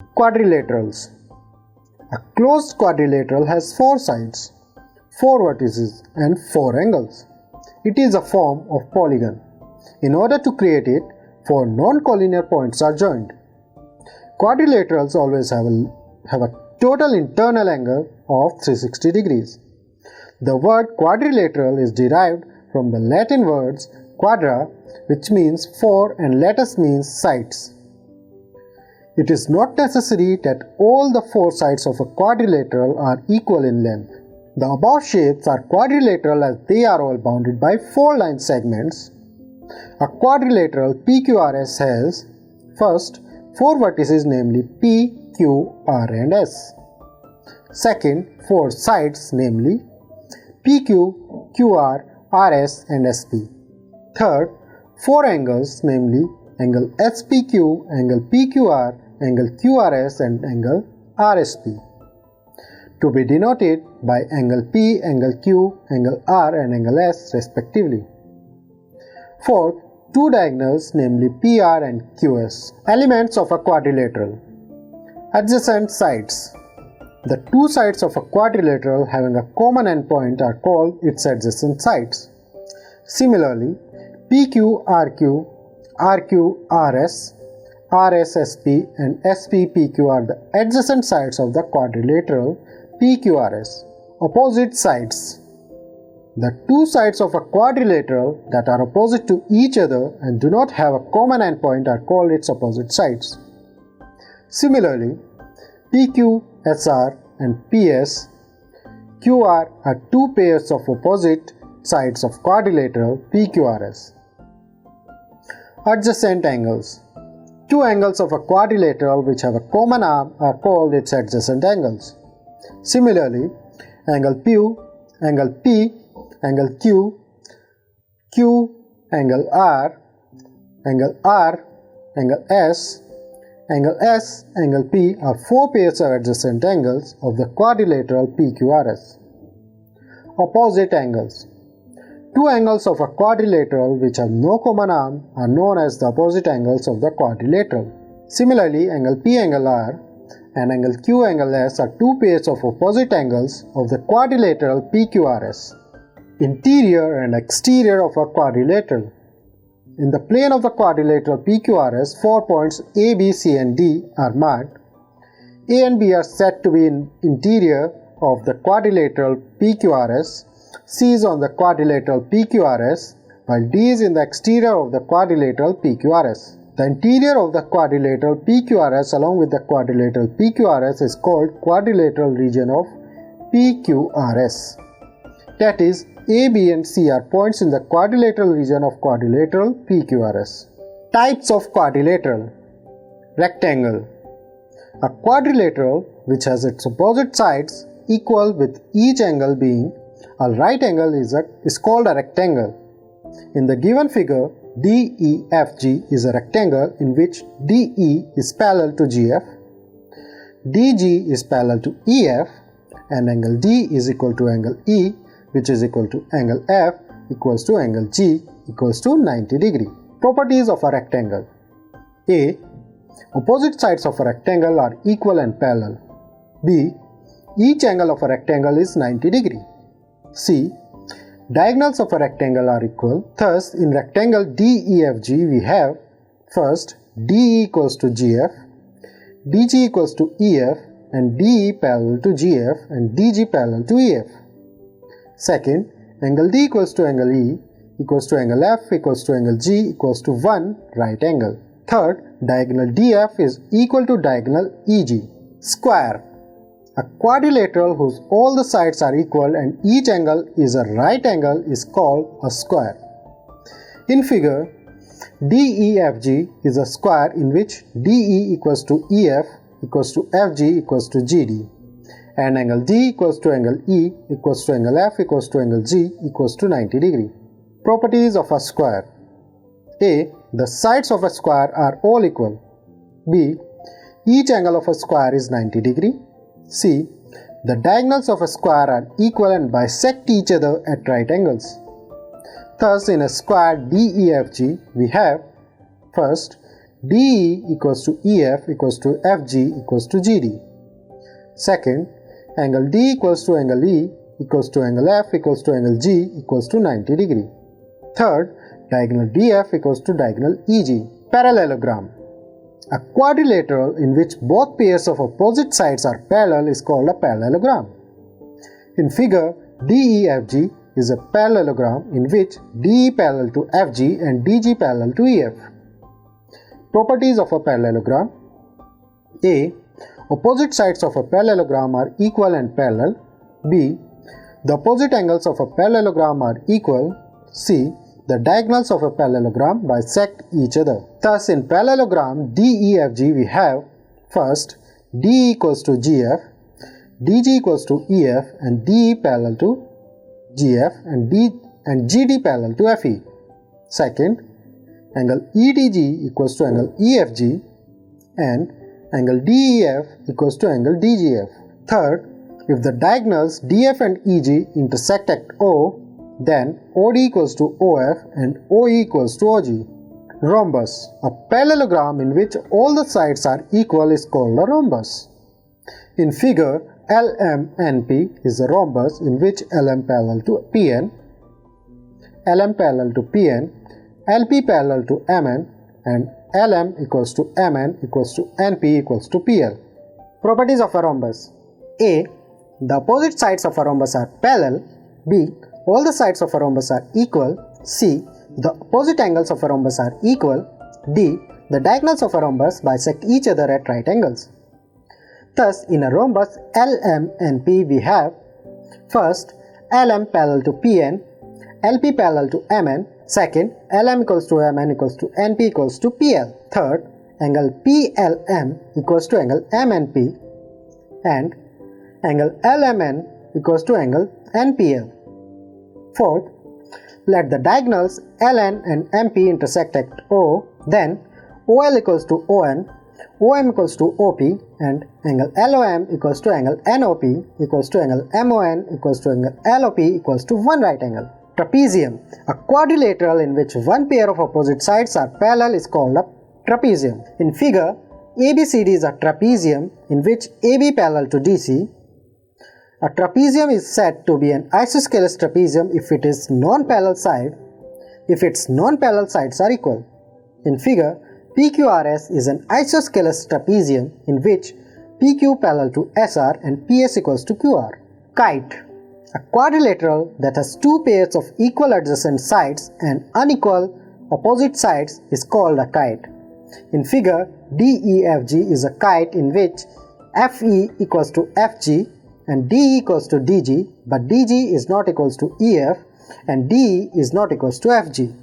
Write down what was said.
Quadrilaterals. A closed quadrilateral has 4 sides, 4 vertices and 4 angles. It is a form of polygon. In order to create it, 4 non-collinear points are joined. Quadrilaterals always have a total internal angle of 360 degrees. The word quadrilateral is derived from the Latin words quadra, which means 4, and latus means sides. It is not necessary that all the 4 sides of a quadrilateral are equal in length. The above shapes are quadrilateral as they are all bounded by 4 line segments. A quadrilateral PQRS has first 4 vertices, namely P, Q, R and S. Second, 4 sides, namely PQ, QR, RS and SP. Third, 4 angles, namely angle SPQ, angle PQR, angle QRS and angle RSP, to be denoted by angle P, angle Q, angle R and angle S respectively. Fourth, 2 diagonals, namely PR and QS. Elements of a quadrilateral. Adjacent sides. The 2 sides of a quadrilateral having a common endpoint are called its adjacent sides. Similarly, PQ, RQ, RQ, RS, RSSP and SPPQ are the adjacent sides of the quadrilateral PQRS. Opposite sides. The 2 sides of a quadrilateral that are opposite to each other and do not have a common endpoint are called its opposite sides. Similarly, PQ, SR and PS, QR are 2 pairs of opposite sides of quadrilateral PQRS. Adjacent angles. 2 angles of a quadrilateral which have a common arm are called its adjacent angles. Similarly, angle P, angle P, angle Q, Q, angle R, angle R, angle S, angle P are 4 pairs of adjacent angles of the quadrilateral PQRS. Opposite angles. 2 angles of a quadrilateral which have no common arm are known as the opposite angles of the quadrilateral. Similarly, angle P, angle R and angle Q, angle S are 2 pairs of opposite angles of the quadrilateral PQRS. Interior and exterior of a quadrilateral. In the plane of the quadrilateral PQRS, 4 points A, B, C and D are marked. A and B are said to be in interior of the quadrilateral PQRS, C is on the quadrilateral PQRS, while D is in the exterior of the quadrilateral PQRS. The interior of the quadrilateral PQRS along with the quadrilateral PQRS is called quadrilateral region of PQRS. That is, A, B and C are points in the quadrilateral region of quadrilateral PQRS. Types of quadrilateral. Rectangle. A quadrilateral which has its opposite sides equal with each angle being a right angle is called a rectangle. In the given figure, DEFG is a rectangle in which DE is parallel to GF, DG is parallel to EF, and angle D is equal to angle E, which is equal to angle F equals to angle G equals to 90 degree. Properties of a rectangle. A. Opposite sides of a rectangle are equal and parallel. B. Each angle of a rectangle is 90 degree. C. Diagonals of a rectangle are equal. Thus, in rectangle DEFG we have first DE equals to GF, DG equals to EF and DE parallel to GF and DG parallel to EF. Second, angle D equals to angle E equals to angle F equals to angle G equals to 1 right angle. Third, diagonal DF is equal to diagonal EG. Square. A quadrilateral whose all the sides are equal and each angle is a right angle is called a square. In figure, DEFG is a square in which DE equals to EF equals to FG equals to GD and angle D equals to angle E equals to angle F equals to angle G equals to 90 degree. Properties of a square. A. The sides of a square are all equal. B. Each angle of a square is 90 degree. C. The diagonals of a square are equal and bisect each other at right angles. Thus, in a square DEFG, we have first, DE equals to EF equals to FG equals to GD. Second, angle D equals to angle E equals to angle F equals to angle G equals to 90 degree. Third, diagonal DF equals to diagonal EG. Parallelogram. A quadrilateral in which both pairs of opposite sides are parallel is called a parallelogram. In figure, DEFG is a parallelogram in which DE parallel to FG and DG parallel to EF. Properties of a parallelogram. A. Opposite sides of a parallelogram are equal and parallel. B. The opposite angles of a parallelogram are equal. C. The diagonals of a parallelogram bisect each other. Thus, in parallelogram DEFG we have first DE equals to GF, DG equals to EF and DE parallel to GF and GD parallel to FE. Second, angle EDG equals to angle EFG and angle DEF equals to angle DGF. Third, if the diagonals DF and EG intersect at O, then OD equals to OF and OE equals to OG. Rhombus. A parallelogram in which all the sides are equal is called a rhombus. In figure, LMNP is a rhombus in which LM parallel to PN, LM parallel to PN, LP parallel to MN and LM equals to MN equals to NP equals to PL. Properties of a rhombus. A. The opposite sides of a rhombus are parallel. B. All the sides of a rhombus are equal. C. The opposite angles of a rhombus are equal. D. The diagonals of a rhombus bisect each other at right angles. Thus, in a rhombus LMNP we have first, LM parallel to PN, LP parallel to MN. Second, LM equals to MN equals to NP equals to PL. Third, angle PLM equals to angle MNP and angle LMN equals to angle NPL. Fourth, let the diagonals LN and MP intersect at O, then OL equals to ON, OM equals to OP and angle LOM equals to angle NOP equals to angle MON equals to angle LOP equals to one right angle. Trapezium. A quadrilateral in which one pair of opposite sides are parallel is called a trapezium. In figure, ABCD is a trapezium in which AB parallel to DC. A trapezium is said to be an isosceles trapezium if it is non-parallel side, if its non-parallel sides are equal. In figure, PQRS is an isosceles trapezium in which PQ parallel to SR and PS equals to QR. Kite. A quadrilateral that has two pairs of equal adjacent sides and unequal opposite sides is called a kite. In figure, DEFG is a kite in which FE equals to FG and DE equals to DG, but DG is not equals to EF and DE is not equals to FG.